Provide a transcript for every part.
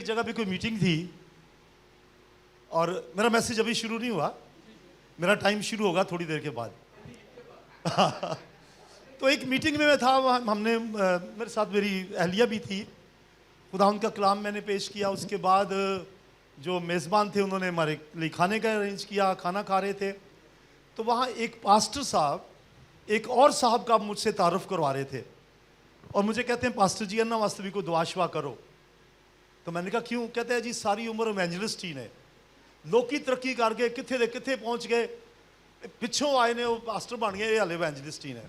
ایک جگہ پہ کوئی میٹنگ تھی اور میرا میسیج ابھی شروع نہیں ہوا, میرا ٹائم شروع ہوگا تھوڑی دیر کے بعد. تو ایک میٹنگ میں تھا, ہم نے میرے ساتھ میری اہلیہ بھی تھی. خدا ان کا کلام میں نے پیش کیا. اس کے بعد جو میزبان تھے انہوں نے ہمارے لیے کھانے کا ارینج کیا, کھانا کھا رہے تھے. تو وہاں ایک پاسٹر صاحب ایک اور صاحب کا مجھ سے تعارف کروا رہے تھے اور مجھے کہتے ہیں پاسٹر جی انّا واسطے بھی کو دعا شوا کرو. تو میں نے کہا کیوں؟ کہتے ہیں جی ساری عمر ایونجلسٹ ہی نے, لوکی ترقی کر کے کتنے دے کتنے پہنچ گئے, پچھوں آئے نے وہ پاسٹر بن گئے, یہ ہلے ایونجلسٹ ہی نے.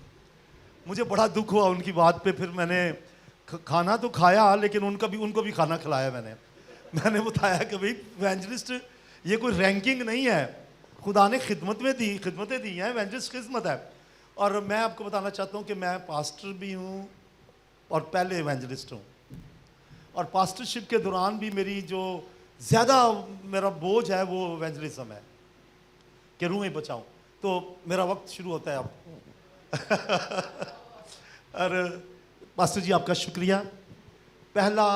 مجھے بڑا دکھ ہوا ان کی بات پہ. پھر میں نے کھانا تو کھایا لیکن ان کو بھی کھانا کھلایا. میں نے بتایا کہ بھائی ایونجلسٹ یہ کوئی رینکنگ نہیں ہے, خدا نے خدمتیں دی ہیں, ایونجلسٹ خدمت ہے. اور میں آپ کو بتانا چاہتا ہوں کہ میں پاسٹر بھی ہوں اور پہلے ایونجلسٹ ہوں, اور پاسٹرشپ کے دوران بھی میری جو زیادہ میرا بوجھ ہے وہ ایونجلزم ہے کہ روحیں بچاؤں. تو میرا وقت شروع ہوتا ہے اب. اور پاسٹر جی آپ کا شکریہ, پہلا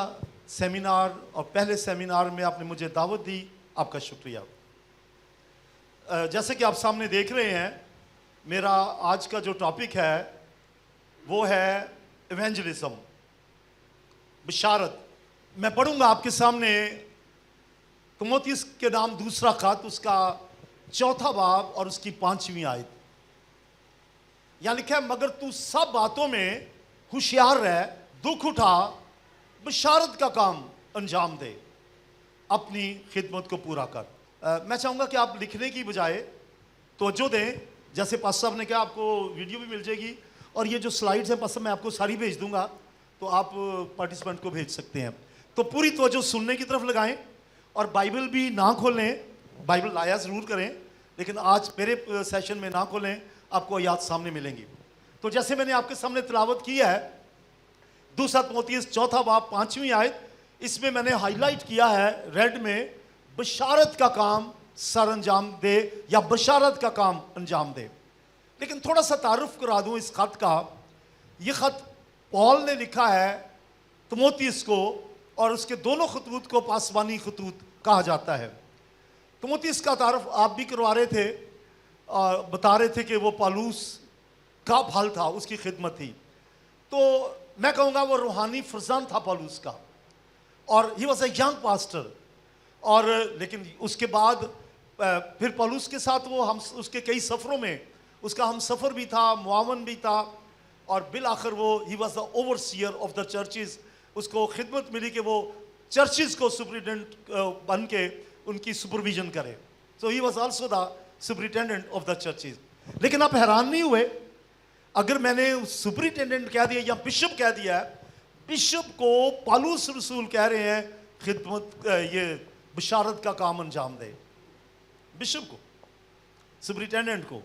سیمینار اور پہلے سیمینار میں آپ نے مجھے دعوت دی, آپ کا شکریہ. جیسے کہ آپ سامنے دیکھ رہے ہیں میرا آج کا جو ٹاپک ہے وہ ہے ایونجلزم, بشارت. میں پڑھوں گا آپ کے سامنے تیموتھیوس کے نام دوسرا خط, اس کا 4 باب اور اس کی 5ویں آیت. یہاں لکھا ہے مگر تو سب باتوں میں ہوشیار رہ, دکھ اٹھا, بشارت کا کام انجام دے, اپنی خدمت کو پورا کر. میں چاہوں گا کہ آپ لکھنے کی بجائے توجہ دیں. جیسے پاسٹر صاحب نے کہا آپ کو ویڈیو بھی مل جائے گی اور یہ جو سلائیڈز ہیں پاسٹر میں آپ کو ساری بھیج دوں گا, تو آپ پارٹیسپینٹ کو بھیج سکتے ہیں. تو پوری توجہ سننے کی طرف لگائیں اور بائبل بھی نہ کھولیں. بائبل لایا ضرور کریں لیکن آج میرے سیشن میں نہ کھولیں, آپ کو آیات سامنے ملیں گی. تو جیسے میں نے آپ کے سامنے تلاوت کی ہے دوسرا تیموتھیوس 4 باب 5ویں آیت, اس میں نے ہائی لائٹ کیا ہے ریڈ میں, بشارت کا کام سر انجام دے یا بشارت کا کام انجام دے. لیکن تھوڑا سا تعارف کرا دوں اس خط کا. یہ خط پال نے لکھا ہے تیموتھیوس کو, اور اس کے دونوں خطوط کو پاسبانی خطوط کہا جاتا ہے. تیموتھیوس کا تعارف آپ بھی کروا رہے تھے, بتا رہے تھے کہ وہ پالوس کا پھل تھا, اس کی خدمت تھی. تو میں کہوں گا وہ روحانی فرزند تھا پالوس کا, اور he was a young pastor. اور لیکن اس کے بعد پھر پالوس کے ساتھ وہ اس کے کئی سفروں میں اس کا ہم سفر بھی تھا, معاون بھی تھا, اور بالآخر وہ he was the overseer of the churches. اس کو خدمت ملی کہ وہ چرچز کو سپرنٹینڈنٹ بن کے ان کی سپرویژن کرے. So he was also the superintendent of the churches. لیکن آپ حیران نہیں ہوئے اگر میں نے سپرنٹینڈنٹ کہہ دیا یا بشپ کہہ دیا ہے. بشپ کو پالوس رسول کہہ رہے ہیں خدمت یہ بشارت کا کام انجام دے, بشپ کو, سپرنٹینڈنٹ کو.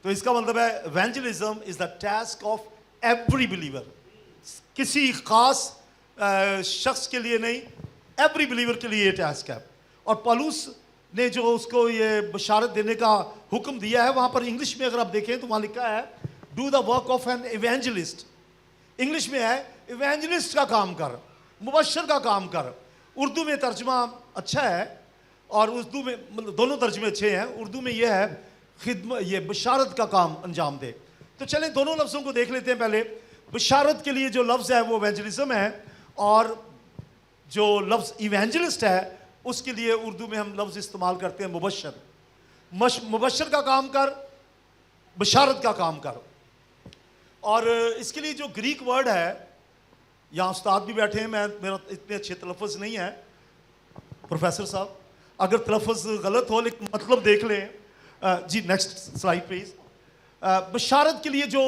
تو اس کا مطلب ہے evangelism is the task of every believer, کسی خاص شخص کے لیے نہیں, ایوری بلیور کے لیے یہ ٹاسک ہے. اور پالوس نے جو اس کو یہ بشارت دینے کا حکم دیا ہے, وہاں پر انگلش میں اگر آپ دیکھیں تو وہاں لکھا ہے do the work of an evangelist. English میں ہے ایونجلسٹ کا کام کر, مبشر کا کام کر. اردو میں ترجمہ اچھا ہے اور اردو میں دونوں ترجمے اچھے ہیں. اردو میں یہ ہے خدمت, یہ بشارت کا کام انجام دے. تو چلیں دونوں لفظوں کو دیکھ لیتے ہیں. پہلے بشارت کے لیے جو لفظ ہے وہ ایونجلزم ہے, اور جو لفظ ایونجلسٹ ہے اس کے لیے اردو میں ہم لفظ استعمال کرتے ہیں مبشر. مبشر کا کام کر, بشارت کا کام کر. اور اس کے لیے جو گریک ورڈ ہے, یہاں استاد بھی بیٹھے ہیں, میرا اتنے اچھے تلفظ نہیں ہے پروفیسر صاحب, اگر تلفظ غلط ہو لیکن مطلب دیکھ لیں. جی نیکسٹ سلائیڈ پلیز. بشارت کے لیے جو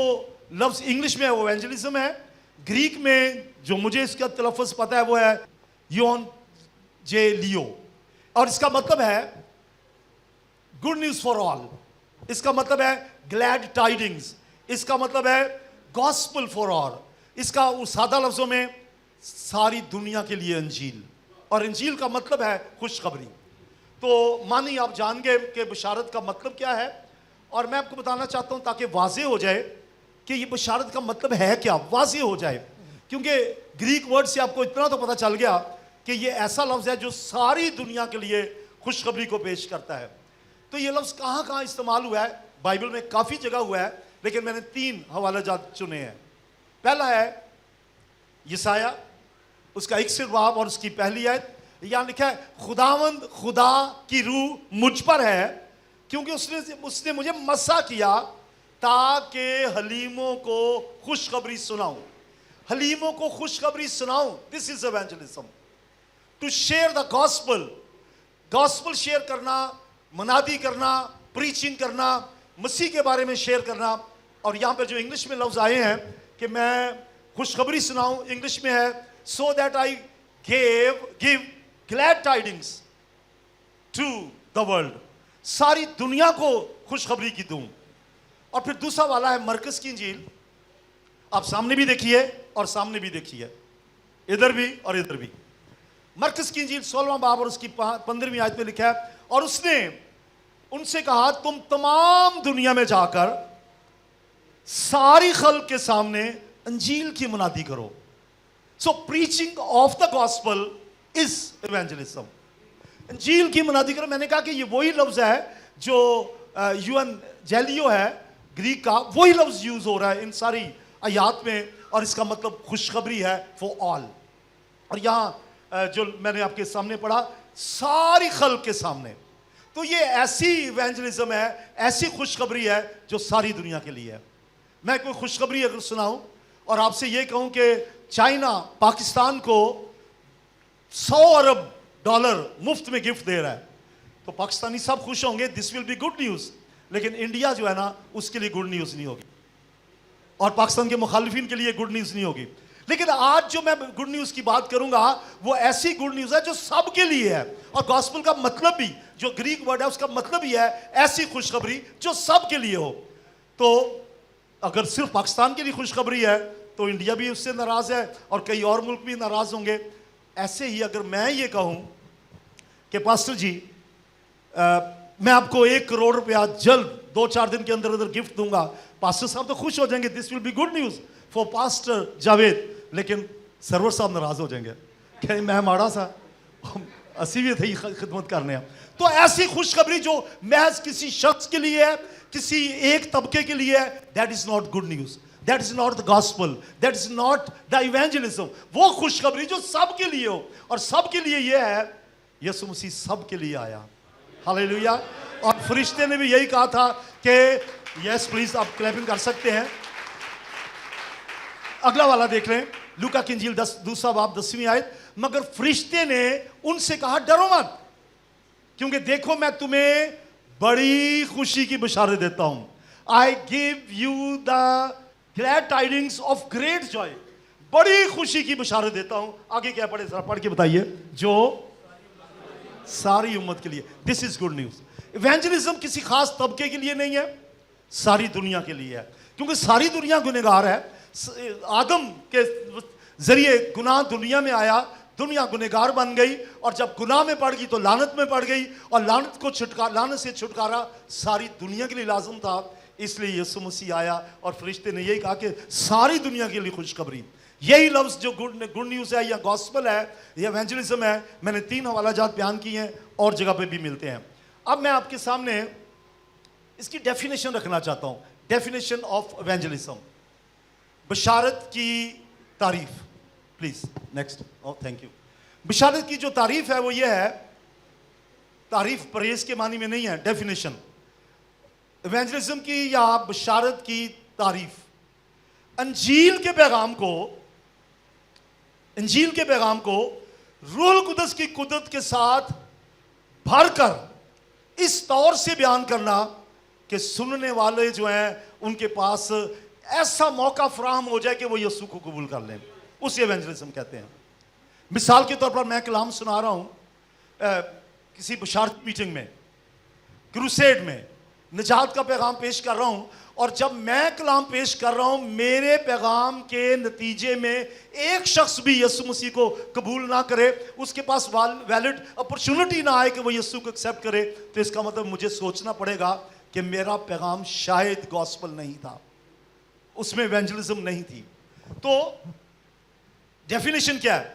لفظ انگلش میں ہے وہ ایونجلزم ہے. گریک میں جو مجھے اس کا تلفظ پتہ ہے وہ ہے یون جے لیو, اور اس کا مطلب ہے گڈ نیوز فار آل. اس کا مطلب ہے گلیڈ ٹائڈنگز. اس کا مطلب ہے گاسپل فار آل. اس کا سادہ لفظوں میں ساری دنیا کے لیے انجیل, اور انجیل کا مطلب ہے خوشخبری. تو مانی آپ جان گئے کہ بشارت کا مطلب کیا ہے, اور میں آپ کو بتانا چاہتا ہوں تاکہ واضح ہو جائے کہ یہ بشارت کا مطلب ہے کیا, واضح ہو جائے. کیونکہ گریک ورڈ سے آپ کو اتنا تو پتہ چل گیا کہ یہ ایسا لفظ ہے جو ساری دنیا کے لیے خوشخبری کو پیش کرتا ہے. تو یہ لفظ کہاں کہاں استعمال ہوا ہے؟ بائبل میں کافی جگہ ہوا ہے، لیکن میں نے 3 حوالہ جات چنے ہیں. پہلا ہے یسایہ، اس کا 61 باب اور اس کی پہلی آیت. یہاں لکھا ہے خداوند خدا کی روح مجھ پر ہے کیونکہ اس نے مجھے مسا کیا تاکہ حلیموں کو خوشخبری سناؤں. حلیموں کو خوشخبری سناؤں. This is evangelism. To share the gospel. Gospel share کرنا، منادی کرنا، پریچنگ کرنا، مسیح کے بارے میں شیئر کرنا. اور یہاں پہ جو انگلش میں لفظ آئے ہیں کہ میں خوشخبری سناؤں، انگلش میں ہے so that I give glad tidings to the world. ساری دنیا کو خوشخبری کی دوں. اور پھر دوسرا والا ہے مرکز کی انجیل. آپ سامنے بھی دیکھیے اور سامنے بھی دیکھیے، ادھر بھی اور ادھر بھی. مرکز کی انجیل 16واں باب اور اس کی 15ویں آیت میں لکھا ہے اور اس نے ان سے کہا تم تمام دنیا میں جا کر ساری خلق کے سامنے انجیل کی منادی کرو. So preaching of the gospel is evangelism. انجیل کی منادی کرو. میں نے کہا کہ یہ وہی لفظ ہے جو ایونجیلیو ہے گریک کا، وہی لفظ یوز ہو رہا ہے ان ساری آیات میں، اور اس کا مطلب خوشخبری ہے for all. اور یہاں جو میں نے آپ کے سامنے پڑھا ساری خلق کے سامنے. تو یہ ایسی ایونجلزم ہے، ایسی خوشخبری ہے جو ساری دنیا کے لیے ہے. میں کوئی خوشخبری اگر سناؤں اور آپ سے یہ کہوں کہ چائنا پاکستان کو $100 ارب مفت میں گفٹ دے رہا ہے تو پاکستانی سب خوش ہوں گے، this will be good news. لیکن انڈیا جو ہے نا اس کے لیے گڈ نیوز نہیں ہوگی، اور پاکستان کے مخالفین کے لیے گڈ نیوز نہیں ہوگی. لیکن آج جو میں گڈ نیوز کی بات کروں گا وہ ایسی گڈ نیوز ہے جو سب کے لیے ہے. اور گاسپل کا مطلب بھی جو گریک ورڈ ہے اس کا مطلب ہی ہے ایسی خوشخبری جو سب کے لیے ہو. تو اگر صرف پاکستان کے لیے خوشخبری ہے تو انڈیا بھی اس سے ناراض ہے اور کئی اور ملک بھی ناراض ہوں گے. ایسے ہی اگر میں یہ کہوں کہ پاسٹر جی میں آپ کو $1 کروڑ جلد 2-4 دن کے اندر گفٹ دوں گا، پاسٹر صاحب تو خوش ہو جائیں گے، this will be good news for pastor Javed. لیکن سرور صاحب ناراض ہو جائیں گے کہ میں ماڑا سا اسی بھی تھی خدمت کرنے. تو ایسی خوشخبری جو محض کسی شخص کے لیے ہے، کسی ایک طبقے کے لیے ہے، that is not good news. That is not the gospel. That is not the evangelism. وہ خوشخبری جو سب کے لیے ہو، اور سب کے لیے یہ ہے یسوع مسیح سب کے لیے آیا. ہاللیلویا. اور فرشتے نے بھی یہی کہا تھا کہ یس پلیز آپ کلیپنگ کر سکتے ہیں. اگلا والا دیکھ لیں، لوکا کی انجیل 2 باب 10ویں آیت. مگر فرشتے نے ان سے کہا ڈرو مت، کیونکہ دیکھو میں تمہیں بڑی خوشی کی بشارت دیتا ہوں. I give you the glad tidings of great joy. بڑی خوشی کی بشارت دیتا ہوں. آگے کیا پڑھے ذرا پڑھ کے بتائیے. جو ساری امت کے لیے. This is good news. Evangelism کسی خاص طبقے کے لیے نہیں ہے، ساری دنیا کے لیے ہے. کیونکہ ساری دنیا گنہگار ہے. آدم کے ذریعے گناہ دنیا میں آیا، دنیا گنہگار بن گئی، اور جب گناہ میں پڑ گئی تو لعنت میں پڑ گئی، اور لعنت سے چھٹکارا ساری دنیا کے لیے لازم تھا. اس لیے یسوع مسیح آیا اور فرشتے نے یہی کہا کہ ساری دنیا کے لیے خوشخبری. یہی لفظ جو گڈ نیوز ہے یا گاسپل ہے یا ایونجلزم ہے، میں نے 3 حوالہ جات بیان کی ہیں اور جگہ پہ بھی ملتے ہیں. اب میں آپ کے سامنے اس کی ڈیفینیشن رکھنا چاہتا ہوں. ڈیفینیشن آف ایونجلزم، بشارت کی تعریف. Please next. Thank you. بشارت کی جو تعریف ہے وہ یہ ہے، تعریف پریز کے معنی میں نہیں ہے. ڈیفینیشن ایونجلزم کی یا بشارت کی تعریف، انجیل کے پیغام کو روح القدس کی قدرت کے ساتھ بھر کر اس طور سے بیان کرنا کہ سننے والے جو ہیں ان کے پاس ایسا موقع فراہم ہو جائے کہ وہ یسوع کو قبول کر لیں. اسے ایونجلزم کہتے ہیں. مثال کے طور پر میں کلام سنا رہا ہوں کسی بشارت میٹنگ میں، کروسیڈ میں نجات کا پیغام پیش کر رہا ہوں، اور جب میں کلام پیش کر رہا ہوں میرے پیغام کے نتیجے میں ایک شخص بھی یسوع مسیح کو قبول نہ کرے، اس کے پاس ویلڈ اپرچونٹی نہ آئے کہ وہ یسوع کو ایکسیپٹ کرے، تو اس کا مطلب مجھے سوچنا پڑے گا کہ میرا پیغام شاید گاسپل نہیں تھا، اس میں ایونجلزم نہیں تھی. تو ڈیفینیشن کیا ہے؟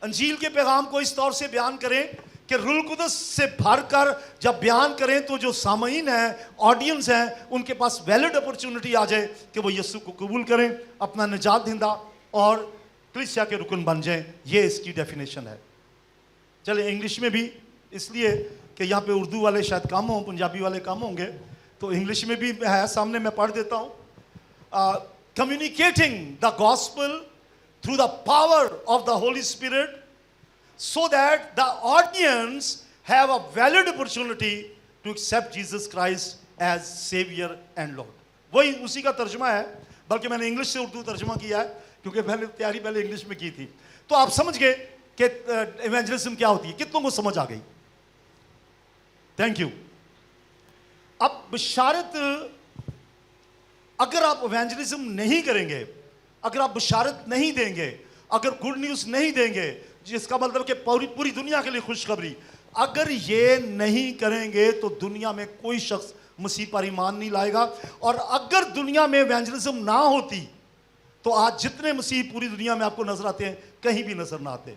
انجیل کے پیغام کو اس طور سے بیان کریں کہ روح القدس سے بھر کر جب بیان کریں تو جو سامعین ہیں، آڈینس ہیں، ان کے پاس ویلڈ اپرچونٹی آ جائے کہ وہ یسوع کو قبول کریں اپنا نجات دہندہ اور کلیسیا کے رکن بن جائیں. یہ اس کی ڈیفینیشن ہے. چلے انگلش میں بھی، اس لیے کہ یہاں پہ اردو والے شاید کم ہوں، پنجابی والے کم ہوں گے، تو انگلش میں بھی ہے سامنے، میں پڑھ دیتا ہوں. Communicating the gospel through the power of the Holy Spirit so that the audience have a valid opportunity to accept Jesus Christ as Savior and Lord. وہی اسی کا ترجمہ ہے، بلکہ میں نے انگلش سے اردو ترجمہ کیا ہے کیونکہ میں نے تیاری پہلے انگلش میں کی تھی. تو آپ سمجھ گئے کہ ایونجلزم کیا ہوتی ہے. کتنوں کو سمجھ آ گئی؟ Thank you. اب بشارت، اگر آپ ایونجلزم نہیں کریں گے، اگر آپ بشارت نہیں دیں گے، اگر گڈ نیوز نہیں دیں گے، جس کا مطلب کہ پوری دنیا کے لیے خوشخبری، اگر یہ نہیں کریں گے تو دنیا میں کوئی شخص مسیح پر ایمان نہیں لائے گا. اور اگر دنیا میں ایونجلزم نہ ہوتی تو آج جتنے مسیح پوری دنیا میں آپ کو نظر آتے ہیں کہیں بھی نظر نہ آتے.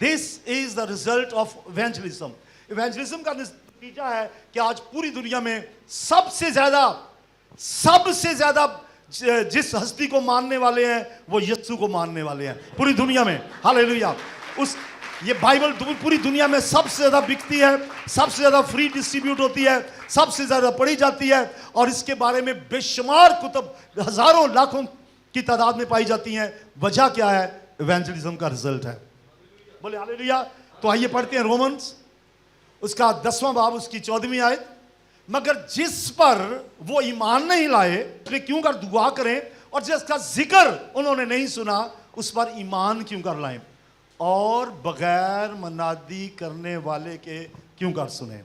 دس از the result of evangelism. Evangelism کا نتیجہ ہے کہ آج پوری دنیا میں سب سے زیادہ جس ہستی کو ماننے والے ہیں وہ یسوع کو ماننے والے ہیں پوری دنیا میں. ہاللیلویا. یہ بائبل پوری دنیا میں سب سے زیادہ بکتی ہے، سب سے زیادہ فری ڈسٹریبیوٹ ہوتی ہے، سب سے زیادہ پڑھی جاتی ہے، اور اس کے بارے میں بے شمار کتب ہزاروں لاکھوں کی تعداد میں پائی جاتی ہیں. وجہ کیا ہے؟ ایونجلزم کا رزلٹ ہے. بولے ہاللیلویا. تو آئیے پڑھتے ہیں رومنز اس کا 10واں باب، اس کی 14ویں آیت. مگر جس پر وہ ایمان نہیں لائے پھر کیوں کر دعا کریں، اور جس کا ذکر انہوں نے نہیں سنا اس پر ایمان کیوں کر لائیں، اور بغیر منادی کرنے والے کے کیوں کر سنیں.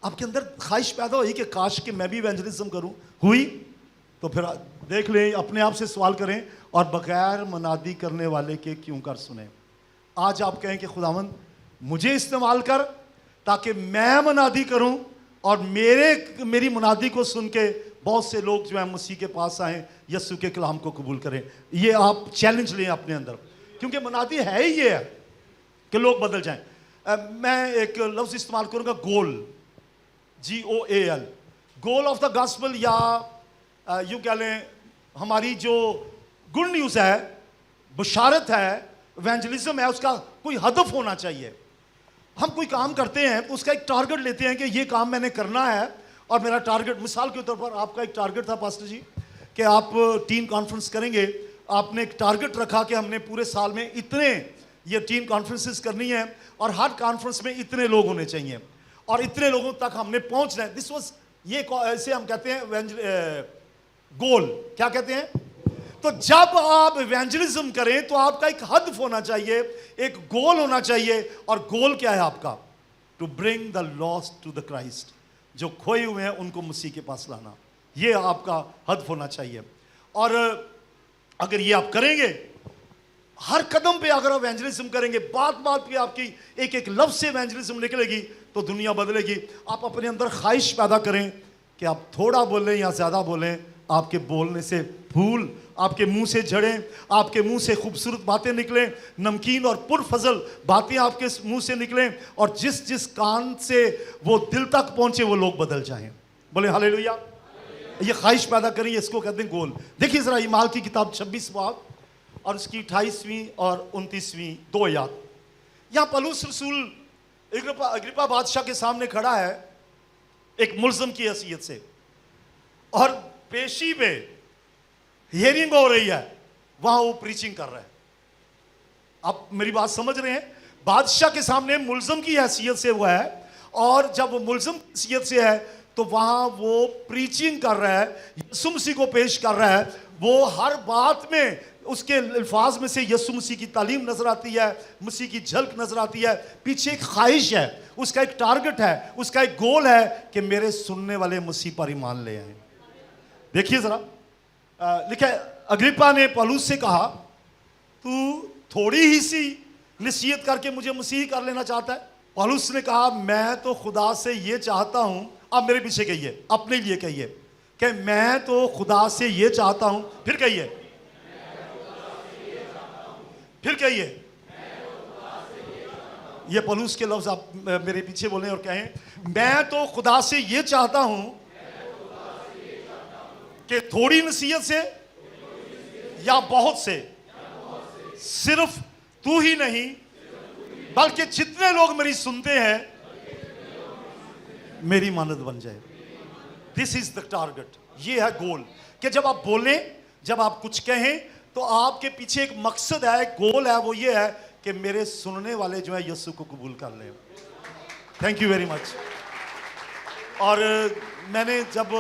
آپ کے اندر خواہش پیدا ہوئی کہ کاش کہ میں بھی ایونجلزم کروں. ہوئی؟ تو پھر دیکھ لیں، اپنے آپ سے سوال کریں، اور بغیر منادی کرنے والے کے کیوں کر سنیں. آج آپ کہیں کہ خداوند مجھے استعمال کر تاکہ میں منادی کروں اور میری منادی کو سن کے بہت سے لوگ جو ہیں مسیح کے پاس آئیں، یسوع کے کلام کو قبول کریں. یہ آپ چیلنج لیں اپنے اندر، کیونکہ منادی ہے ہی یہ ہے کہ لوگ بدل جائیں. میں ایک لفظ استعمال کروں گا، گول، GOAL، goal of the gospel, یا یوں کہہ لیں ہماری جو گڈ نیوز ہے، بشارت ہے، ایونجلزم ہے، اس کا کوئی ہدف ہونا چاہیے. ہم کوئی کام کرتے ہیں تو اس کا ایک ٹارگٹ لیتے ہیں کہ یہ کام میں نے کرنا ہے، اور میرا ٹارگٹ، مثال کے طور پر آپ کا ایک ٹارگٹ تھا پاسٹر جی کہ آپ ٹیم کانفرنس کریں گے. آپ نے ایک ٹارگٹ رکھا کہ ہم نے پورے سال میں اتنے یہ ٹیم کانفرنسز کرنی ہیں، اور ہر کانفرنس میں اتنے لوگ ہونے چاہیے، اور اتنے لوگوں تک ہم نے پہنچنا ہے. دس واز، یہ ایسے ہم کہتے ہیں گول. کیا کہتے ہیں؟ تو جب آپ ایونجلزم کریں تو آپ کا ایک ہدف ہونا چاہیے، ایک گول ہونا چاہیے. اور گول کیا ہے آپ کا؟ To bring the lost to the Christ. جو کھوئے ہوئے ہیں ان کو مسیح کے پاس لانا، یہ آپ کا ہدف ہونا چاہیے. اور اگر یہ آپ کریں گے، ہر قدم پہ اگر آپ ایونجلزم کریں گے، بات پہ آپ کی ایک لفظ سے ایونجلزم نکلے گی تو دنیا بدلے گی. آپ اپنے اندر خواہش پیدا کریں کہ آپ تھوڑا بولیں یا زیادہ بولیں، آپ کے بولنے سے پھول آپ کے منہ سے جھڑیں، آپ کے منہ سے خوبصورت باتیں نکلیں، نمکین اور پرفضل باتیں آپ کے منہ سے نکلیں، اور جس کان سے وہ دل تک پہنچے وہ لوگ بدل جائیں. بولے ہاللیلویا. یہ خواہش پیدا کریں، اس کو کہتے ہیں گول. دیکھیے ذرا اعمال کی کتاب 26 باب اور اس کی 28ویں اور 29ویں 2 آیات. یہاں پولس رسول اگرپا بادشاہ کے سامنے کھڑا ہے ایک ملزم کی حیثیت سے، اور پیشی پہ ہیئرنگ ہو رہی ہے، وہاں وہ پریچنگ کر رہا ہے. آپ میری بات سمجھ رہے ہیں؟ بادشاہ کے سامنے ملزم کی حیثیت سے وہ ہے، اور جب وہ ملزم کی حیثیت سے ہے تو وہاں وہ پریچنگ کر رہا ہے، یسوع مسیح کو پیش کر رہا ہے. وہ ہر بات میں اس کے الفاظ میں سے یسوع مسیح کی تعلیم نظر آتی ہے، مسیح کی جھلک نظر آتی ہے. پیچھے ایک خواہش ہے، اس کا ایک ٹارگٹ ہے، اس کا ایک گول ہے کہ میرے سننے والے مسیح پر ایمان لے آئیں. دیکھیے ذرا، لکھا ہے اگرپا نے پولس سے کہا، تو تھوڑی ہی سی نصیحت کر کے مجھے مسیحی کر لینا چاہتا ہے؟ پولس نے کہا، میں تو خدا سے یہ چاہتا ہوں. آپ میرے پیچھے کہیے، اپنے لیے کہیے کہ میں تو خدا سے یہ چاہتا ہوں. پھر کہیے، پھر کہیے، یہ پولوس کے لفظ آپ میرے پیچھے بولیں اور کہیں, میں تو خدا سے یہ چاہتا ہوں کہ تھوڑی نصیحت سے یا بہت سے, صرف تو ہی نہیں بلکہ جتنے لوگ میری سنتے ہیں میری مانند بن جائے. دس از دا ٹارگٹ, یہ ہے گول, کہ جب آپ بولیں, جب آپ کچھ کہیں تو آپ کے پیچھے ایک مقصد ہے, ایک گول ہے, وہ یہ ہے کہ میرے سننے والے جو ہیں یسوع کو قبول کر لیں. Thank you very much. اور میں نے جب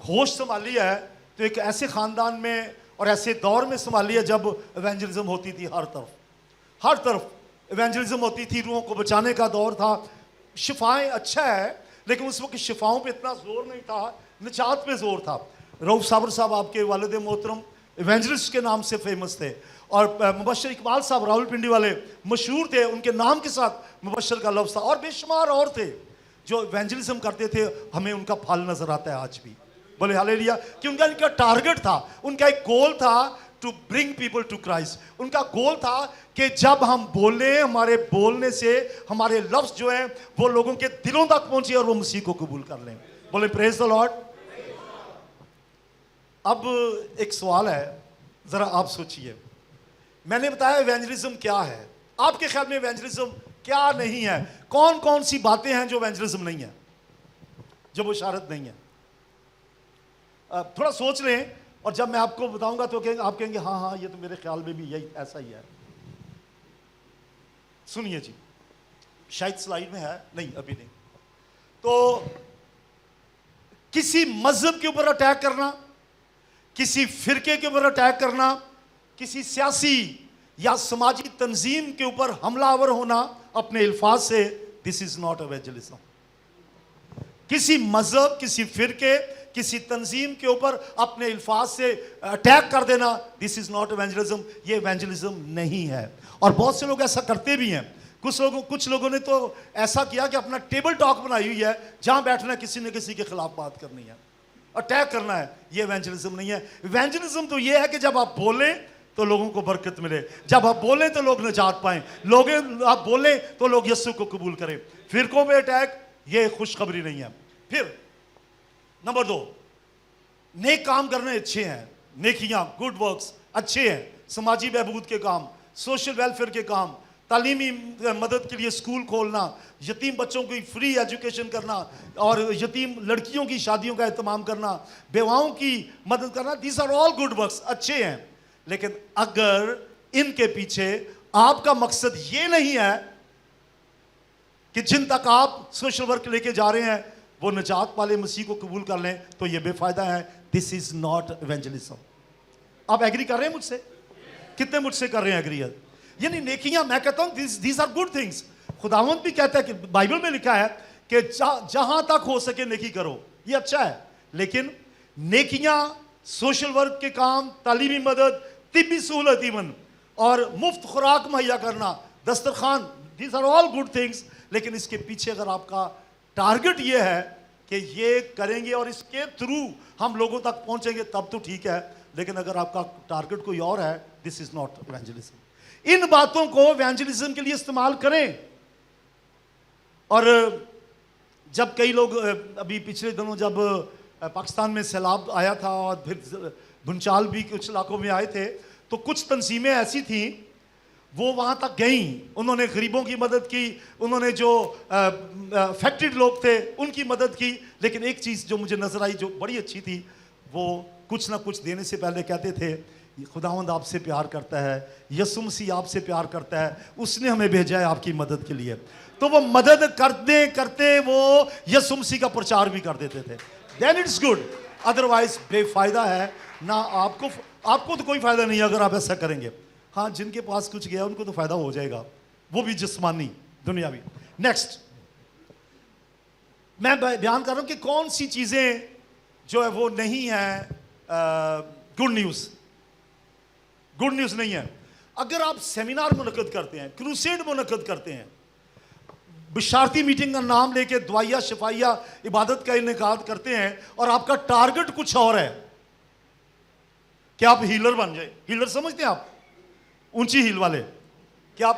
ہوش سنبھالی ہے تو ایک ایسے خاندان میں اور ایسے دور میں سنبھالی ہے جب ایونجلزم ہوتی تھی, ہر طرف ایونجلزم ہوتی تھی, روحوں کو بچانے کا دور تھا. شفائیں اچھا ہے لیکن اس وقت شفاؤں پہ اتنا زور نہیں تھا, نجات پہ زور تھا. رؤوف صابر صاحب آپ کے والد محترم ایونجلسٹ کے نام سے فیمس تھے, اور مبشر اقبال صاحب راول پنڈی والے مشہور تھے, ان کے نام کے ساتھ مبشر کا لفظ تھا, اور بے شمار اور تھے جو ایونجلزم کرتے تھے. ہمیں ان کا پھل نظر آتا ہے آج بھی, بولے ہاللیلویا, کہ ان کا ٹارگٹ تھا, ان کا ایک گول تھا to bring people to Christ. ان کا گول تھا کہ جب ہم بولیں, ہمارے بولنے سے ہمارے لفظ جو ہیں وہ لوگوں کے دلوں تک پہنچے اور وہ مسیح کو قبول کر لیں. بولے پریز دی لارڈ. اب ایک سوال ہے, ذرا آپ سوچئے. میں نے بتایا ایونجلزم کیا ہے, آپ کے خیال میں ایونجلزم کیا نہیں ہے؟ کون کون سی باتیں ہیں جو ایونجلزم نہیں ہے, جو بشارت نہیں ہے؟ تھوڑا سوچ لیں, اور جب میں آپ کو بتاؤں گا تو آپ کہیں گے ہاں ہاں یہ تو میرے خیال میں بھی یہی ایسا ہی ہے. سنیے جی, شاید سلائیڈ میں ہے, نہیں ابھی نہیں. تو کسی مذہب کے اوپر اٹیک کرنا, کسی فرقے کے اوپر اٹیک کرنا, کسی سیاسی یا سماجی تنظیم کے اوپر حملہ آور ہونا اپنے الفاظ سے, دس از ناٹ ایونجلزم. کسی مذہب, کسی فرقے, کسی تنظیم کے اوپر اپنے الفاظ سے اٹیک کر دینا, دس از ناٹ ایونجلزم. یہ ایونجلزم نہیں ہے. اور بہت سے لوگ ایسا کرتے بھی ہیں. کچھ لوگوں نے تو ایسا کیا کہ اپنا ٹیبل ٹاک بنائی ہوئی ہے, جہاں بیٹھنا کسی نہ کسی کے خلاف بات کرنی ہے, اٹیک کرنا ہے. یہ ایونجلزم نہیں ہے. ایونجلزم تو یہ ہے کہ جب آپ بولیں تو لوگوں کو برکت ملے, جب آپ بولیں تو لوگ نجات پائیں, آپ بولیں تو لوگ یسوع کو قبول کریں. فرقوں پہ اٹیک, یہ خوشخبری نہیں ہے. پھر نمبر 2, نیک کام کرنے اچھے ہیں, نیکیاں, گڈ ورکس اچھے ہیں, سماجی بہبود کے کام, سوشل ویلفیئر کے کام, تعلیمی مدد کے لیے اسکول کھولنا, یتیم بچوں کی فری ایجوکیشن کرنا, اور یتیم لڑکیوں کی شادیوں کا اہتمام کرنا, بیواؤں کی مدد کرنا, these are all good works, اچھے ہیں. لیکن اگر ان کے پیچھے آپ کا مقصد یہ نہیں ہے کہ جن تک آپ سوشل ورک لے کے جا رہے ہیں وہ نجات پالے, مسیح کو قبول کر لیں, تو یہ بے فائدہ ہے. دس از ناٹ ایونجلزم. آپ ایگری کر رہے ہیں مجھ سے؟ کتنے مجھ سے کر رہے ہیں ایگری؟ یعنی نیکیاں, میں کہتا ہوں دیز آر گڈ تھنگس. خداوند بھی کہتا ہے کہ بائبل میں لکھا ہے کہ جہاں تک ہو سکے نیکی کرو, یہ اچھا ہے. لیکن نیکیاں, سوشل ورک کے کام, تعلیمی مدد, طبی سہولت ایون, اور مفت خوراک مہیا کرنا, دسترخوان, these are all good things. لیکن اس کے پیچھے اگر آپ کا ٹارگٹ یہ ہے کہ یہ کریں گے اور اس کے تھرو ہم لوگوں تک پہنچیں گے, تب تو ٹھیک ہے. لیکن اگر آپ کا ٹارگٹ کوئی اور ہے, دس از ناٹ ایونجلزم. ان باتوں کو ایونجلزم کے لیے استعمال کریں. اور جب کئی لوگ, ابھی پچھلے دنوں جب پاکستان میں سیلاب آیا تھا اور پھر بھونچال بھی کچھ علاقوں میں آئے تھے, تو کچھ تنظیمیں ایسی تھیں وہ وہاں تک گئیں, انہوں نے غریبوں کی مدد کی, انہوں نے جو افیکٹڈ لوگ تھے ان کی مدد کی. لیکن ایک چیز جو مجھے نظر آئی جو بڑی اچھی تھی, وہ کچھ نہ کچھ دینے سے پہلے کہتے تھے خداوند آپ سے پیار کرتا ہے, یسوع مسیح آپ سے پیار کرتا ہے, اس نے ہمیں بھیجا ہے آپ کی مدد کے لیے. تو وہ مدد کرتے کرتے وہ یسوع مسیح کا پرچار بھی کر دیتے تھے. دین اٹس گڈ. ادروائز بے فائدہ ہے نہ. آپ کو تو کوئی فائدہ نہیں ہے اگر آپ ایسا کریں گے. ہاں, جن کے پاس کچھ گیا ان کو تو فائدہ ہو جائے گا, وہ بھی جسمانی, دنیاوی. نیکسٹ, میں بیان کر رہا ہوں کہ کون سی چیزیں جو ہے وہ نہیں ہیں گڈ نیوز. گڈ نیوز نہیں ہے. اگر آپ سیمینار منعقد کرتے ہیں, کروسیڈ منعقد کرتے ہیں, بشارتی میٹنگ کا نام لے کے دعائیہ شفائیہ عبادت کا انعقاد کرتے ہیں, اور آپ کا ٹارگٹ کچھ اور ہے کہ آپ ہیلر بن جائیں. ہیلر سمجھتے ہیں آپ؟ اونچی ہیل والے. کہ آپ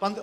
15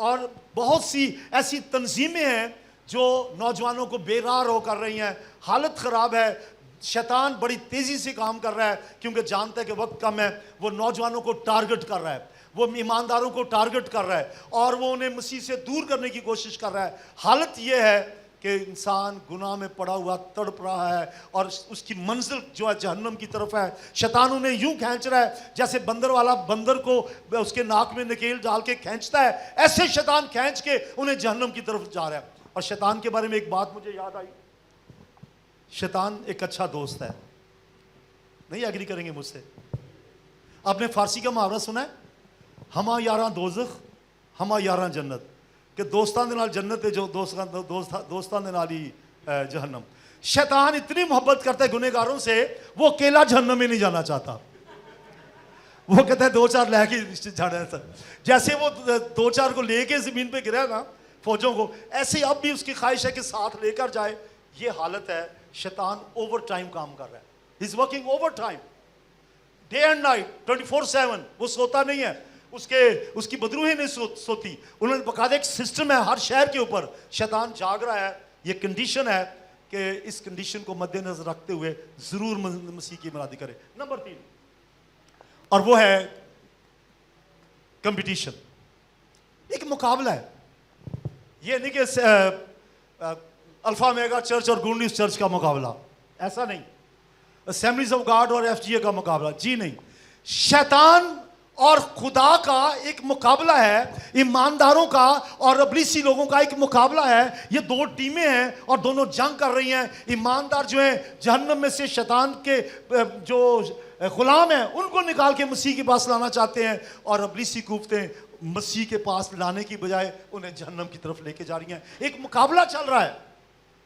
اور بہت سی ایسی تنظیمیں ہیں جو نوجوانوں کو بے راہ رو کر رہی ہیں. حالت خراب ہے. شیطان بڑی تیزی سے کام کر رہا ہے کیونکہ جانتا ہے کہ وقت کم ہے. وہ نوجوانوں کو ٹارگٹ کر رہا ہے, وہ ایمانداروں کو ٹارگٹ کر رہا ہے, اور وہ انہیں مسیح سے دور کرنے کی کوشش کر رہا ہے. حالت یہ ہے کہ انسان گناہ میں پڑا ہوا تڑپ رہا ہے اور اس کی منزل جو ہے جہنم کی طرف ہے. شیطان انہیں یوں کھینچ رہا ہے جیسے بندر والا بندر کو اس کے ناک میں نکیل ڈال کے کھینچتا ہے, ایسے شیطان کھینچ کے انہیں جہنم کی طرف جا رہا ہے. اور شیطان کے بارے میں ایک بات مجھے یاد آئی. شیطان ایک اچھا دوست ہے. نہیں ایگری کریں گے مجھ سے؟ آپ نے فارسی کا محاورہ سنا ہے, ہما یاراں دوزخ ہما یاراں جنت, کہ دوستان دے نال جنت ہے جو دوستان دے نال ہی جہنم. شیطان اتنی محبت کرتا ہے گنہگاروں سے, وہ اکیلا جہنم میں نہیں جانا چاہتا. وہ کہتا ہے دو چار لے کے جانا ہے. جیسے وہ دو چار کو لے کے زمین پہ گرا نا فوجوں کو, ایسے اب بھی اس کی خواہش ہے کہ ساتھ لے کر جائے. یہ حالت ہے. شیطان اوور ٹائم کام کر رہا ہے. He is working overtime day and night 24/7. وہ سوتا نہیں ہے, اس کی بدروہیں نہیں سوتی. انہوں نے باقاعدہ ایک سسٹم ہے ہر شہر کے اوپر. شیطان جاگ رہا ہے. یہ کنڈیشن ہے کہ اس کنڈیشن کو مد نظر رکھتے ہوئے ضرور مسیح کی مرادی کرے. نمبر 3, اور وہ ہے کمپٹیشن. ایک مقابلہ ہے. یہ نہیں کہ الفا میگا چرچ اور گونڈیز چرچ کا مقابلہ, ایسا نہیں. اسمبلیز آف گاڈ اور FGA کا مقابلہ, جی نہیں. شیطان اور خدا کا ایک مقابلہ ہے, ایمانداروں کا اور ابلیسی لوگوں کا ایک مقابلہ ہے. یہ دو ٹیمیں ہیں اور دونوں جنگ کر رہی ہیں. ایماندار جو ہیں جہنم میں سے شیطان کے جو غلام ہیں ان کو نکال کے مسیح کے پاس لانا چاہتے ہیں, اور ابلیسی قوتیں مسیح کے پاس لانے کی بجائے انہیں جہنم کی طرف لے کے جا رہی ہیں. ایک مقابلہ چل رہا ہے.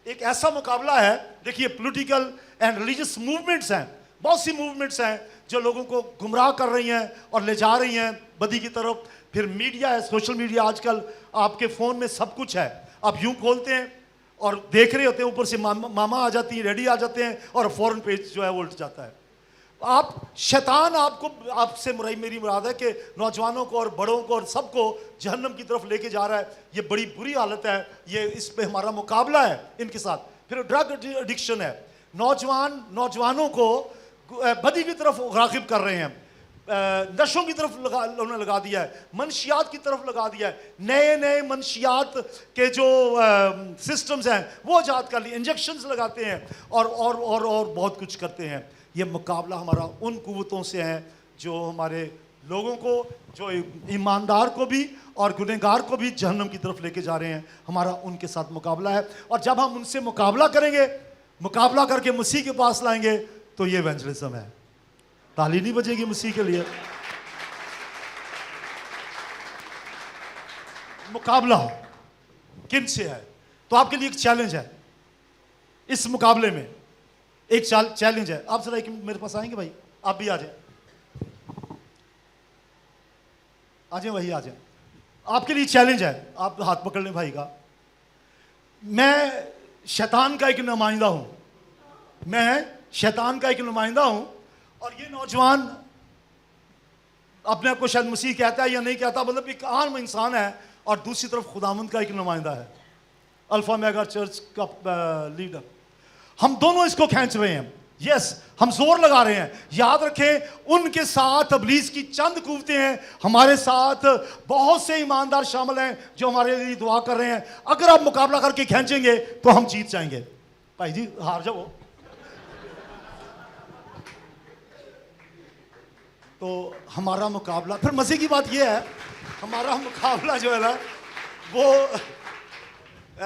ایک ایسا مقابلہ ہے, دیکھیے پولیٹیکل اینڈ ریلیجس موومنٹس ہیں, بہت سی موومنٹس ہیں جو لوگوں کو گمراہ کر رہی ہیں اور لے جا رہی ہیں بدی کی طرف. پھر میڈیا ہے, سوشل میڈیا. آج کل آپ کے فون میں سب کچھ ہے. آپ یوں کھولتے ہیں اور دیکھ رہے ہوتے ہیں, اوپر سے ماما آ جاتی ہیں, ریڈی آ جاتے ہیں, اور فوراً پیج جو ہے وہ الٹ جاتا ہے. شیطان آپ سے میری مراد ہے کہ نوجوانوں کو اور بڑوں کو اور سب کو جہنم کی طرف لے کے جا رہا ہے. یہ بڑی بری حالت ہے. یہ اس پہ ہمارا مقابلہ ہے ان کے ساتھ. پھر ڈرگ ایڈکشن ہے. نوجوانوں کو بدی کی طرف راغب کر رہے ہیں, نشوں کی طرف انہوں نے لگا دیا ہے, منشیات کی طرف لگا دیا ہے. نئے منشیات کے جو سسٹمز ہیں وہ ایجاد کر لیے, انجیکشنز لگاتے ہیں اور بہت کچھ کرتے ہیں. یہ مقابلہ ہمارا ان قوتوں سے ہے جو ہمارے لوگوں کو, جو ایماندار کو بھی اور گنہگار کو بھی جہنم کی طرف لے کے جا رہے ہیں. ہمارا ان کے ساتھ مقابلہ ہے, اور جب ہم ان سے مقابلہ کریں گے, مقابلہ کر کے مسیح کے پاس لائیں گے, تو یہ ایونجلزم ہے. تالی نہیں بجے گی مسیح کے لیے. مقابلہ کن سے ہے؟ تو آپ کے لیے ایک چیلنج ہے اس مقابلے میں. ایک چیلنج ہے. آپ ذرا میرے پاس آئیں گے بھائی؟ آپ بھی آ جائیں, وہی آ جائیں. آپ کے لیے چیلنج ہے, آپ ہاتھ پکڑ لیں بھائی کا. میں شیطان کا ایک نمائندہ ہوں, اور یہ نوجوان اپنے آپ کو شاید مسیح کہتا ہے یا نہیں کہتا, مطلب ایک عام انسان ہے, اور دوسری طرف خداوند کا ایک نمائندہ ہے, الفا میگا چرچ کا لیڈر. ہم دونوں اس کو کھینچ رہے ہیں. یس, ہم زور لگا رہے ہیں. یاد رکھیں, ان کے ساتھ ابلیس کی چند قوتیں ہیں, ہمارے ساتھ بہت سے ایماندار شامل ہیں جو ہمارے لیے دعا کر رہے ہیں. اگر آپ مقابلہ کر کے کھینچیں گے تو ہم جیت جائیں گے. بھائی جی ہار جاؤ. تو ہمارا مقابلہ, پھر مزے کی بات یہ ہے, ہمارا مقابلہ جو ہے نا وہ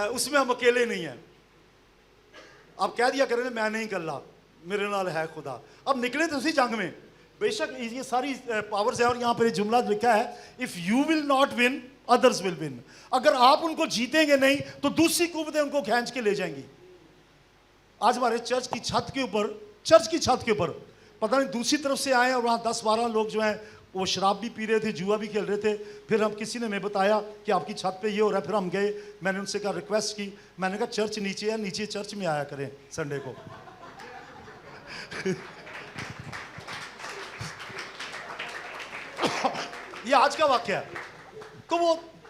اس میں ہم اکیلے نہیں ہیں. آپ کہہ دیا کریں میں نہیں کر رہا, میرے نال ہے خدا. اب نکلے تو اسی جنگ میں. بے شک یہ ساری پاورز ہیں, اور یہاں پر ایک جملہ لکھا ہے, if you will not win, others will win. اگر آپ ان کو جیتیں گے نہیں تو دوسری قوتیں ان کو کھینچ کے لے جائیں گی. آج ہمارے چرچ کی چھت کے اوپر پتہ نہیں دوسری طرف سے آئے, اور وہاں 10-12 لوگ جو ہیں وہ شراب بھی پی رہے تھے, جوا بھی کھیل رہے تھے. پھر ہم کسی نے ہمیں بتایا کہ آپ کی چھت پہ یہ ہو رہا ہے. پھر ہم گئے, میں نے ان سے کہا, ریکویسٹ کی, میں نے کہا چرچ نیچے ہے, نیچے چرچ میں آیا کریں سنڈے کو. یہ آج کا واقعہ ہے. تو وہ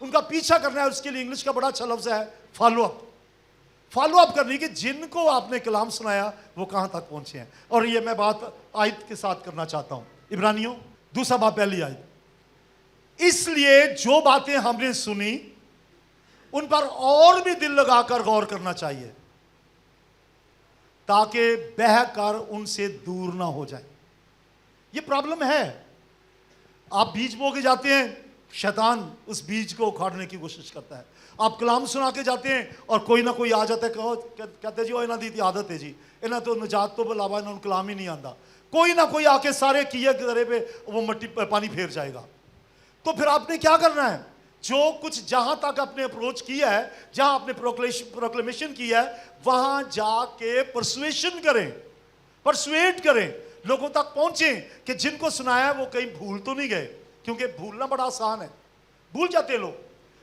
ان کا پیچھا کرنا ہے. اس کے لیے انگلش کا بڑا اچھا لفظ ہے فالو اپ. فالو اپ کرنی کہ جن کو آپ نے کلام سنایا وہ کہاں تک پہنچے ہیں. اور یہ میں بات آیت کے ساتھ کرنا چاہتا ہوں, عبرانیوں 2 باب پہلی آیت. اس لیے جو باتیں ہم نے سنی ان پر اور بھی دل لگا کر غور کرنا چاہیے تاکہ بہہ کر ان سے دور نہ ہو جائے. یہ پرابلم ہے. آپ بیج بو کے جاتے ہیں, شیطان اس بیج کو اکھاڑنے کی کوشش کرتا ہے. آپ کلام سنا کے جاتے ہیں اور کوئی نہ کوئی آ جاتا ہے, کہتے جی وہ انہاں دی عادت ہے جی, انہاں تو نجات تو بلاوا انہوں نے کلام ہی نہیں آندا. کوئی نہ کوئی آ کے سارے کیے گرے پہ وہ مٹی پانی پھیر جائے گا. تو پھر آپ نے کیا کرنا ہے؟ جو کچھ جہاں تک اپنے اپروچ کیا ہے, جہاں اپنے پروکلیمیشن کیا ہے, وہاں جا کے پرسویشن کریں, پرسویٹ کریں, لوگوں تک پہنچیں کہ جن کو سنایا ہے وہ کہیں بھول تو نہیں گئے. کیونکہ بھولنا بڑا آسان ہے, بھول جاتے ہیں لوگ,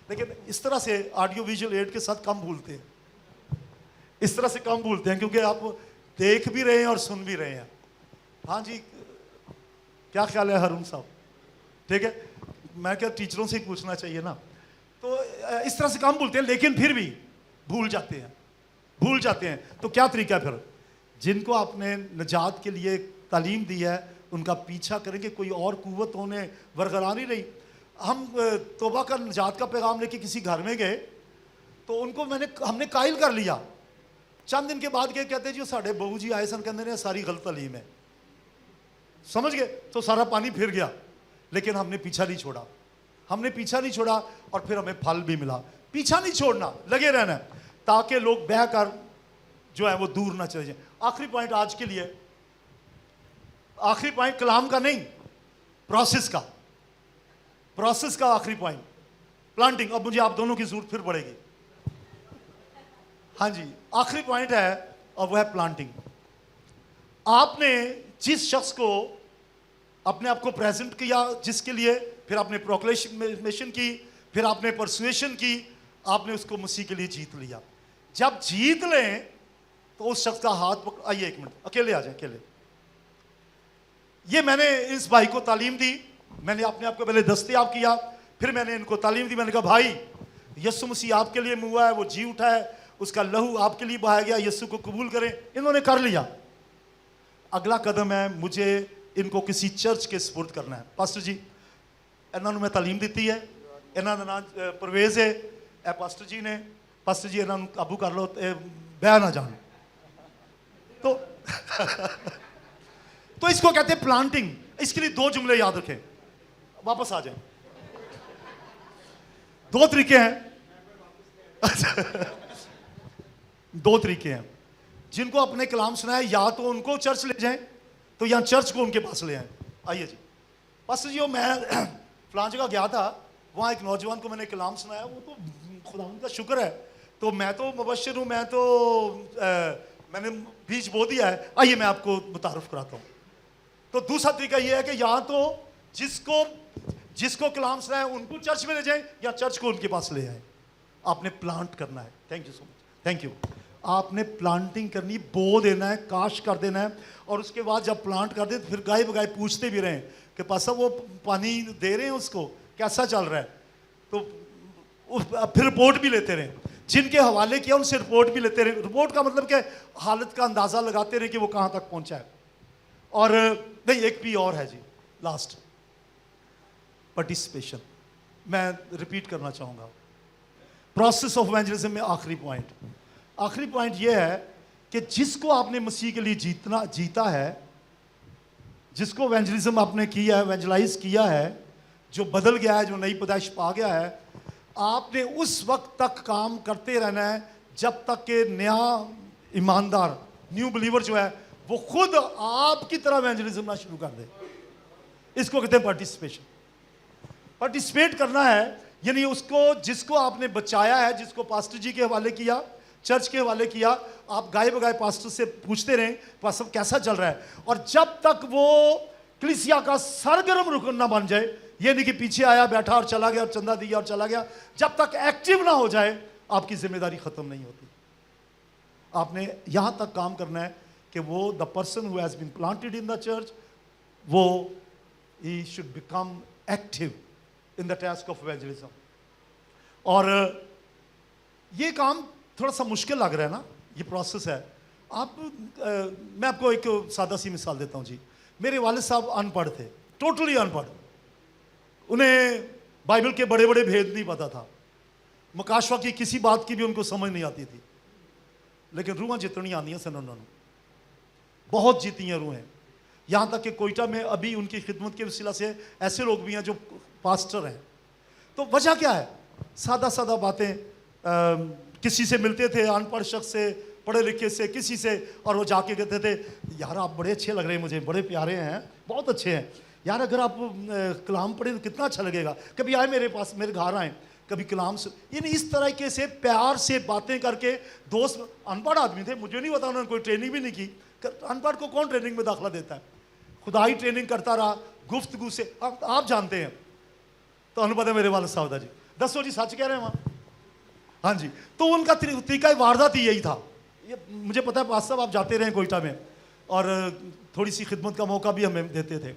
لیکن اس طرح سے آڈیو ویژول ایڈ کے ساتھ کم بھولتے ہیں. اس طرح سے کم بھولتے ہیں کیونکہ آپ دیکھ بھی رہے ہیں اور سن بھی رہے ہیں. ہاں جی, کیا خیال ہے ہارون صاحب؟ ٹھیک ہے, میں کیا ٹیچروں سے ہی پوچھنا چاہیے نا. تو اس طرح سے کم بھولتے ہیں, لیکن پھر بھی بھول جاتے ہیں, بھول جاتے ہیں. تو کیا طریقہ ہے پھر؟ جن کو آپ نے نجات کے لیے تعلیم دی ہے ان کا پیچھا کریں گے. کوئی اور قوت انہیں برقرار نہیں رہی. ہم توبہ کا نجات کا پیغام لے کے کسی گھر میں گئے تو ان کو ہم نے قائل کر لیا. چند دن کے بعد کہتے جی ساڑھے بہو جی آئے سن کہتے ہیں ساری غلط تعلیم ہے. سمجھ گئے؟ تو سارا پانی پھر گیا. لیکن ہم نے پیچھا نہیں چھوڑا, ہم نے پیچھا نہیں چھوڑا اور پھر ہمیں پھل بھی ملا. پیچھا نہیں چھوڑنا, لگے رہنا ہے تاکہ لوگ بہہ کر جو ہے وہ دور نہ چلے جائیں. آخری پوائنٹ آج کے لیے, آخری پوائنٹ کلام کا نہیں, پروسیس کا, پروسیس کا آخری پوائنٹ پلانٹنگ. اب مجھے آپ دونوں کی ضرورت پھر پڑے گی. ہاں جی, آخری پوائنٹ ہے اور وہ ہے پلانٹنگ. آپ نے جس شخص کو اپنے آپ کو پریزنٹ کیا, جس کے لیے پھر آپ نے پروکلیمیشن کی, پھر آپ نے پرسویشن کی, آپ نے اس کو مسیح کے لیے جیت لیا. جب جیت لیں تو اس شخص کا ہاتھ آئیے ایک منٹ, اکیلے آ جائیں, اکیلے. یہ میں نے اس بھائی کو تعلیم دی, میں نے اپنے آپ کو پہلے دستیاب کیا, پھر میں نے ان کو تعلیم دی. میں نے کہا بھائی یسوع مسیح آپ کے لیے ہوا ہے, وہ جی اٹھا ہے, اس کا لہو آپ کے لیے بہایا گیا, یسوع کو قبول کریں. انہوں نے کر لیا. اگلا قدم ہے مجھے ان کو کسی چرچ کے سپرد کرنا ہے. پاسٹر جی انہوں نے میں تعلیم دیتی ہے, انہوں نے نام پرویز ہے, اے پاسٹر جی نے, پاسٹر جی انہوں نے قابو کر لو, بہ نہ جان. تو اس کو کہتے ہیں پلانٹنگ. اس کے لیے 2 جملے یاد رکھیں, واپس آ جائیں. 2 طریقے ہیں, 2 طریقے ہیں. جن کو اپنے کلام سنایا یا تو ان کو چرچ لے جائیں تو یا چرچ کو ان کے پاس لے آئیں. آئیے جی. پاسٹر جی میں فلان جگہ گیا تھا, وہاں ایک نوجوان کو میں نے کلام سنایا, وہ تو خدا کا شکر ہے, تو میں تو مبشر ہوں, میں نے بیج بو دیا ہے, آئیے میں آپ کو متعارف کراتا ہوں. تو دوسرا طریقہ یہ ہے کہ یا تو جس کو کلام سنایا ان کو چرچ میں لے جائیں یا چرچ کو ان کے پاس لے آئیں. آپ نے پلانٹ کرنا ہے. Thank you so much, thank you. آپ نے پلانٹنگ کرنی, بو دینا ہے, کاشت کر دینا ہے, اور اس کے بعد جب پلانٹ کر دیں تو پھر گائے بگائے پوچھتے بھی رہیں کہ پاسا وہ پانی دے رہے ہیں اس کو, کیسا چل رہا ہے. تو پھر رپورٹ بھی لیتے رہیں. جن کے حوالے کیا ان سے رپورٹ بھی لیتے رہیں. رپورٹ کا مطلب کہ حالت کا اندازہ لگاتے رہیں کہ وہ کہاں تک پہنچا ہے. اور نہیں, ایک بھی اور ہے جی, لاسٹ پارٹیسپیشن. میں ریپیٹ کرنا چاہوں گا پروسیس آف ایونجلزم میں آخری پوائنٹ یہ ہے کہ جس کو آپ نے مسیح کے لیے جیتا ہے, جس کو ایونجلزم آپ نے کیا ہے, ایونجلائز کیا ہے, جو بدل گیا ہے, جو نئی پیدائش پا گیا ہے, آپ نے اس وقت تک کام کرتے رہنا ہے جب تک کہ نیا ایماندار, نیو بلیور جو ہے وہ خود آپ کی طرح ایونجلزم نہ شروع کر دے. اس کو کہتے ہیں پارٹیسپیشن. پارٹیسپیٹ کرنا ہے یعنی جس کو آپ نے بچایا ہے, جس کو پاسٹر جی کے حوالے کیا, چرچ کے حوالے کیا, آپ گائے بگائے پاسٹر سے پوچھتے رہیں پاسٹر کیسا چل رہا ہے. اور جب تک وہ کلیسیا کا سرگرم رکن نہ بن جائے, یہ نہیں کہ پیچھے آیا بیٹھا اور چلا گیا اور چندہ دیا اور چلا گیا, جب تک ایکٹیو نہ ہو جائے آپ کی ذمہ داری ختم نہیں ہوتی. آپ نے یہاں تک کام کرنا ہے کہ وہ the person who has been planted in the church, وہ he should become active in the task of evangelism. اور یہ کام تھوڑا سا مشکل لگ رہا ہے نا, یہ پروسیس ہے. آپ میں آپ کو ایک سادہ سی مثال دیتا ہوں جی. میرے والد صاحب ان پڑھ تھے, ٹوٹلی ان پڑھ. انہیں بائبل کے بڑے بڑے بھید نہیں پتا تھا, مکاشفہ کی کسی بات کی بھی ان کو سمجھ نہیں آتی تھی, لیکن روحاں جتنی آنی ہیں سن انہوں نے بہت جیتی ہیں روحیں. یہاں تک کہ کوئٹہ میں ابھی ان کی خدمت کے وسیلہ سے ایسے لوگ بھی ہیں جو پاسٹر ہیں. تو وجہ کیا ہے؟ سادہ سادہ باتیں. کسی سے ملتے تھے, ان پڑھ شخص سے, پڑھے لکھے سے, کسی سے, اور وہ جا کے کہتے تھے یار آپ بڑے اچھے لگ رہے ہیں مجھے, بڑے پیارے ہیں, بہت اچھے ہیں یار, اگر آپ کلام پڑھیں تو کتنا اچھا لگے گا, کبھی آئے میرے پاس, میرے گھر آئیں, کبھی کلام سے. یعنی اس طریقے سے پیار سے باتیں کر کے. دوست ان پڑھ آدمی تھے, مجھے نہیں پتا, انہوں نے کوئی ٹریننگ بھی نہیں کی. ان پڑھ کو کون ٹریننگ میں داخلہ دیتا ہے؟ خدا ہی ٹریننگ کرتا رہا گفتگو سے. آپ جانتے ہیں, تو انہوں پتہ میرے والد صاحب تھا جی. دسو جی سچ کہہ رہے ہیں وہاں؟ ہاں جی. تو ان کا طریقہ واردات ہی یہی تھا. یہ مجھے پتا ہے پاس صاحب آپ جاتے رہے کوئٹہ میں, اور تھوڑی سی خدمت کا موقع بھی ہمیں دیتے تھے.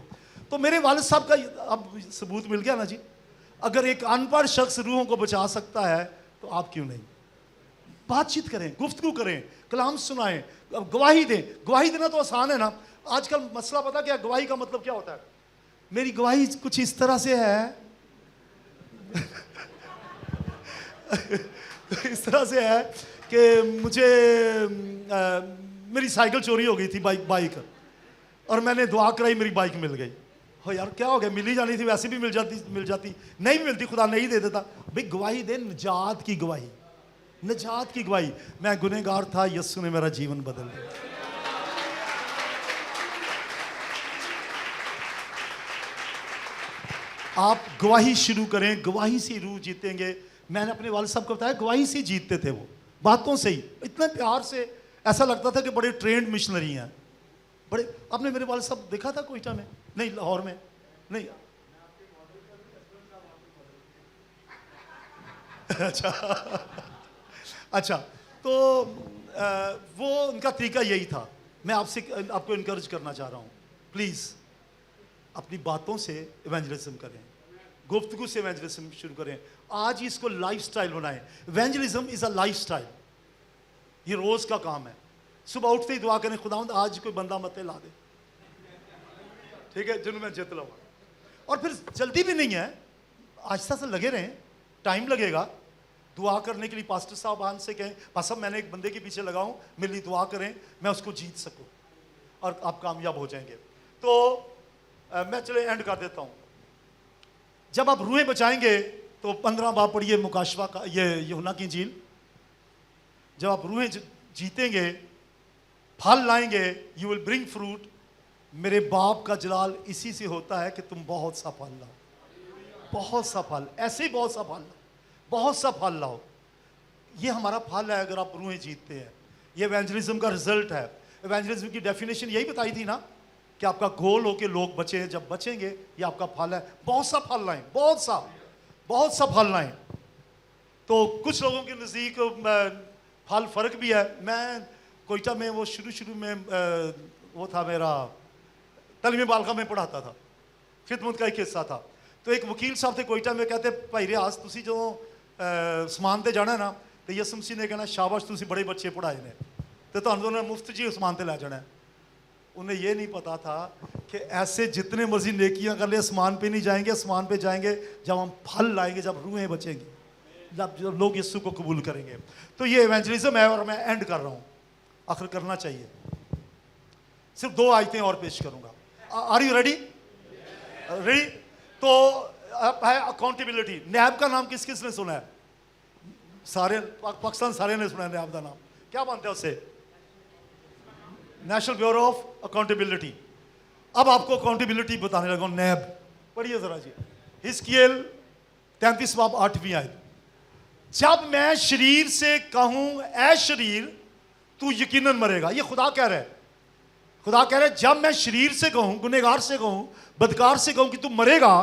تو میرے والد صاحب کا اب ثبوت مل گیا نا جی. اگر ایک ان پڑھ شخص روحوں کو بچا سکتا ہے تو آپ کیوں نہیں؟ بات چیت کریں, گفتگو کریں, کلام سنائیں, گواہی دیں. گواہی دینا تو آسان ہے نا. آج کل مسئلہ پتا کیا, گواہی کا مطلب کیا ہوتا ہے؟ میری گواہی کچھ اس طرح سے ہے اس طرح سے ہے کہ مجھے میری سائیکل چوری ہو گئی تھی, بائک, اور میں نے دعا کرائی, میری بائک مل گئی. ہو یار کیا ہو گیا, مل ہی جانی تھی, ویسے بھی مل جاتی, نہیں ملتی, خدا نہیں دے دیتا. بھئی گواہی دے, نجات کی گواہی, نجات کی گواہی. میں گنہگار تھا, یسوع نے میرا جیون بدل دیا. آپ گواہی شروع کریں, گواہی سے روح جیتیں گے. میں نے اپنے والد صاحب کو بتایا, گواہی سے جیتتے تھے وہ, باتوں سے ہی, اتنے پیار سے. ایسا لگتا تھا کہ بڑے ٹرینڈ مشنری ہیں, بڑے. آپ نے میرے والد صاحب دیکھا تھا کوئٹہ میں؟ نہیں, لاہور میں نہیں. اچھا. تو وہ ان کا طریقہ یہی تھا. میں آپ کو انکریج کرنا چاہ رہا ہوں, پلیز اپنی باتوں سے ایونجلزم کریں, گفتگو سے ایونجلزم شروع کریں. آج ہی اس کو لائف سٹائل بنائیں. Evangelism is a life style, یہ روز کا کام ہے. صبح اٹھتے ہی دعا کریں, خداوند آج کوئی بندہ مت لا دے, ٹھیک ہے, جنہوں میں جت لاؤں. اور پھر جلدی بھی نہیں ہے, آہستہ سے لگے رہیں, ٹائم لگے گا. دعا کرنے کے لیے پاسٹر صاحبان سے کہیں, پاسٹر صاحب میں نے ایک بندے کے پیچھے لگاؤں, میرے لیے دعا کریں, میں اس کو جیت سکوں, اور آپ کامیاب ہو جائیں گے. تو میں چلے اینڈ کر دیتا ہوں. جب آپ روحیں بچائیں گے تو 15 باب پڑھیے مکاشفہ کا, یہ یوحنا کی انجیل. جب آپ روحیں جیتیں گے, پھل لائیں گے, یو ول برنگ فروٹ. میرے باپ کا جلال اسی سے ہوتا ہے کہ تم بہت سا پھل لاؤ, بہت سا پھل, ایسے ہی بہت سا پھل لاؤ, بہت سا پھل لاؤ. یہ ہمارا پھل ہے اگر آپ روحیں جیتتے ہیں. یہ ایونجلزم کا رزلٹ ہے. ایونجلزم کی ڈیفینیشن یہی بتائی تھی نا, کہ آپ کا گول ہو کہ لوگ بچیں. جب بچیں گے یہ آپ کا پھل ہے. بہت سا پھل لائیں, بہت سا پھل لائیں. تو کچھ لوگوں کے نزدیک پھل فرق بھی ہے. میں کوئٹہ میں وہ شروع میں وہ تھا میرا تعلیم بالغہ میں پڑھاتا تھا, خدمت کا ایک حصہ تھا. تو ایک وکیل صاحب تھے کوئٹہ میں, کہتے بھائی ریاض تسی جو اسمان تے جانا ہے نا, تو یسوع مسیح نے کہنا شاباش تسی بڑے بچے پڑھائے نے, تو تہانوں نے مفت جی اسمان تے لے جانا ہے. انہیں یہ نہیں پتا تھا کہ ایسے جتنے مرضی نیکیاں کر لیں اسمان پہ نہیں جائیں گے. اسمان پہ جائیں گے جب ہم پھل لائیں گے, جب روحیں بچیں گی, جب لوگ یسوع کو قبول کریں گے. تو یہ ایونجلزم ہے, اور میں اینڈ کر رہا ہوں, آخر کرنا چاہیے. صرف 2 آیتیں اور پیش کروں گا. Are you ready? ریڈی. تو ہے اکاؤنٹیبلٹی. نیب کا نام کس کس نے سنا ہے؟ سارے پاکستان سارے نے سنا ہے نیب کا نام. کیا مانتے ہیں اس سے؟ National bureau of accountability. اب آپ کو اکاؤنٹیبلٹی بتانے لگا ہوں. نیب پڑھیے ذرا جی, حزقیل 33 باب 8ویں آیت. جب میں شریر سے کہوں اے شریر تو یقیناً مرے گا. یہ خدا کہہ رہا ہے. خدا کہہ رہے جب میں شریر سے کہوں, گنہگار سے کہوں, بدکار سے کہوں کہ تو مرے گا,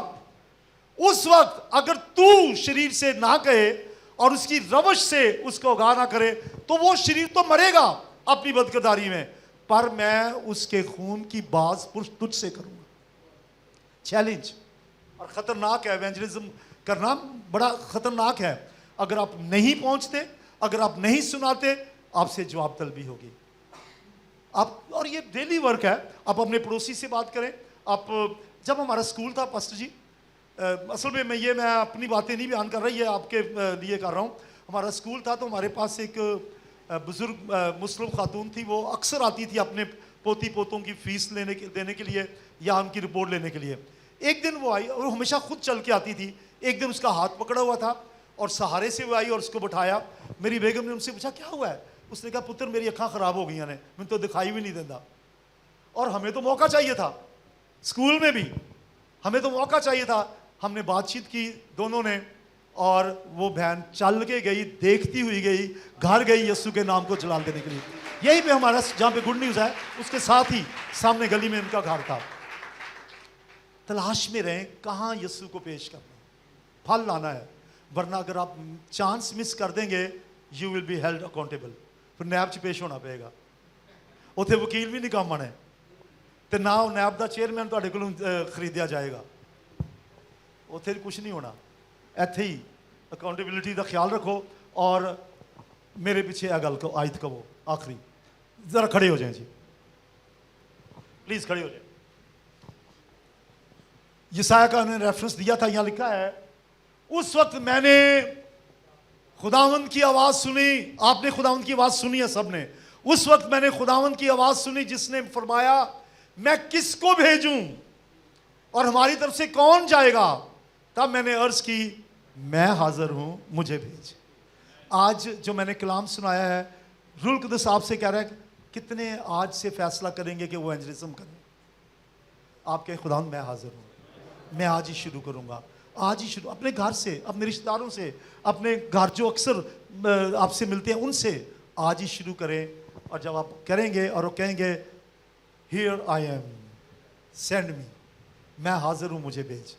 اس وقت اگر تو شریر سے نہ کہے اور اس کی روش سے اس کو آگاہ نہ کرے تو وہ شریر تو مرے گا اپنی بدکرداری میں, پر میں اس کے خون کی باز پرس تجھ سے کروں گا. چیلنج اور خطرناک ہے. ایونجلزم کرنا بڑا خطرناک ہے. اگر آپ نہیں پہنچتے, اگر آپ نہیں سناتے, آپ سے جواب طلبی ہوگی. آپ, اور یہ ڈیلی ورک ہے. آپ اپنے پڑوسی سے بات کریں. آپ, جب ہمارا اسکول تھا پاسٹر جی, اصل میں میں اپنی باتیں نہیں بیان کر رہا, یہ آپ کے لیے کر رہا ہوں. ہمارا اسکول تھا تو ہمارے پاس ایک بزرگ مسلم خاتون تھی, وہ اکثر آتی تھی اپنے پوتی پوتوں کی فیس دینے کے لیے یا ان کی رپورٹ لینے کے لیے. ایک دن وہ آئی اور ہمیشہ خود چل کے آتی تھی. ایک دن اس کا ہاتھ پکڑا ہوا تھا اور سہارے سے وہ آئی اور اس کو بٹھایا. میری بیگم نے ان سے پوچھا کیا ہوا ہے؟ اس نے کہا پتر میری اکھاں خراب ہو گئی ہیں, میں تو دکھائی بھی نہیں دیتا. اور ہمیں تو موقع چاہیے تھا, اسکول میں بھی ہمیں تو موقع چاہیے تھا. ہم نے بات چیت کی دونوں نے, اور وہ بہن چل کے گئی, دیکھتی ہوئی گئی, گھر گئی یسوع کے نام کو جلال دینے کے لیے. یہی پہ ہمارا جہاں پہ گڈ نیوز ہے اس کے ساتھ ہی سامنے گلی میں ان کا گھر تھا. تلاش میں رہیں کہاں یسوع کو پیش کرنا, پھل لانا ہے, ورنہ اگر آپ چانس مس کر دیں گے you will be held accountable. پھر نیب چ پیش ہونا پڑے گا. اتنے وکیل بھی نہیں کام آنے, تو نہ نیب دا چیئرمین تھوڑے کو خریدیا جائے گا. اتنے کچھ نہیں ہونا. ایتھے ہی اکاؤنٹیبلٹی کا خیال رکھو. اور میرے پیچھے یہ گل کو آیت کہو آخری, ذرا کھڑے ہو جائیں جی, پلیز کھڑے ہو جائیں. یسایہ کا میں نے ریفرنس دیا تھا, یہاں لکھا ہے اس وقت میں نے خداوند کی آواز سنی. آپ نے خداوند کی آواز سنی ہے سب نے. اس وقت میں نے خداوند کی آواز سنی جس نے فرمایا میں کس کو بھیجوں اور ہماری طرف سے کون جائے گا؟ تب میں نے عرض کی میں حاضر ہوں, مجھے بھیج. آج جو میں نے کلام سنایا ہے, روح القدس آپ سے کہہ رہا ہے کتنے آج سے فیصلہ کریں گے کہ وہ ایونجلزم کریں. آپ کے خداوند میں حاضر ہوں, میں آج ہی شروع کروں گا. آج ہی شروع, اپنے گھر سے, اپنے رشتہ داروں سے, اپنے گھر جو اکثر آپ سے ملتے ہیں ان سے آج ہی شروع کریں. اور جب آپ کریں گے اور وہ کہیں گے here I am, send me, میں حاضر ہوں, مجھے بھیج.